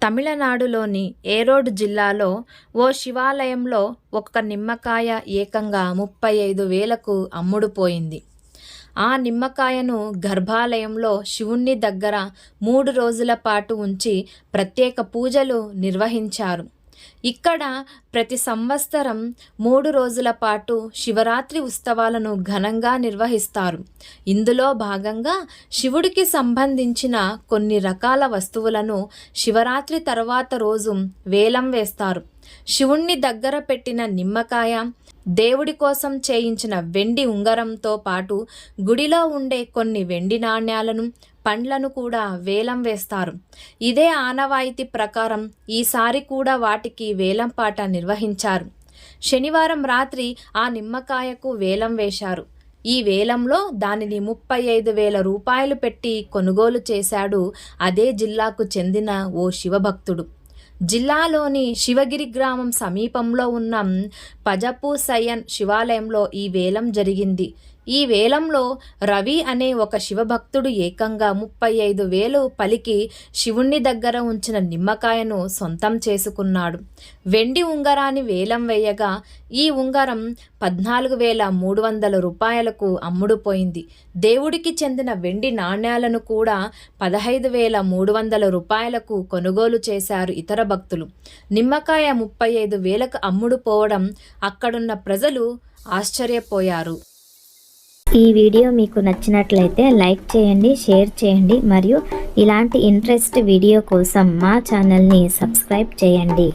తమిళనాడులోని ఏరోడ్ జిల్లాలో ఓ శివాలయంలో ఒక్క నిమ్మకాయ ఏకంగా 35,000కు అమ్ముడుపోయింది. ఆ నిమ్మకాయను గర్భాలయంలో శివుణ్ణి దగ్గర 3 రోజుల పాటు ఉంచి ప్రత్యేక పూజలు నిర్వహించారు. ఇక్కడ ప్రతి సంవత్సరం 3 రోజుల పాటు శివరాత్రి ఉత్సవాలను ఘనంగా నిర్వహిస్తారు. ఇందులో భాగంగా శివుడికి సంబంధించిన కొన్ని రకాల వస్తువులను శివరాత్రి తర్వాత రోజు వేలం వేస్తారు. శివుణ్ణి దగ్గర పెట్టిన నిమ్మకాయ, దేవుడి కోసం చేయించిన వెండి ఉంగరంతో పాటు గుడిలో ఉండే కొన్ని వెండి నాణ్యాలను, పండ్లను కూడా వేలం వేస్తారు. ఇదే ఆనవాయితీ ప్రకారం ఈసారి కూడా వాటికి వేలంపాట నిర్వహించారు. శనివారం రాత్రి ఆ నిమ్మకాయకు వేలం వేశారు. ఈ వేలంలో దానిని 35,000 రూపాయలు పెట్టి కొనుగోలు చేశాడు అదే జిల్లాకు చెందిన ఓ శివభక్తుడు. జిల్లాలోని శివగిరి గ్రామం సమీపంలో ఉన్న పజపూసయ్యన్ శివాలయంలో ఈ వేలం జరిగింది. ఈ వేలంలో రవి అనే ఒక శివభక్తుడు ఏకంగా 35,000 పలికి శివుణ్ణి దగ్గర ఉంచిన నిమ్మకాయను సొంతం చేసుకున్నాడు. వెండి ఉంగరాన్ని వేలం వేయగా ఈ ఉంగరం 14,300 రూపాయలకు అమ్ముడుపోయింది. దేవుడికి చెందిన వెండి నాణ్యాలను కూడా 15,300 రూపాయలకు కొనుగోలు చేశారు ఇతర భక్తులు. నిమ్మకాయ 35,000కు అమ్ముడుపోవడం అక్కడున్న ప్రజలు ఆశ్చర్యపోయారు. ఈ వీడియో మీకు నచ్చినట్లయితే లైక్ చేయండి, షేర్ చేయండి మరియు ఇలాంటి ఇంట్రెస్ట్ వీడియో కోసం మా ఛానల్ని సబ్స్క్రైబ్ చేయండి.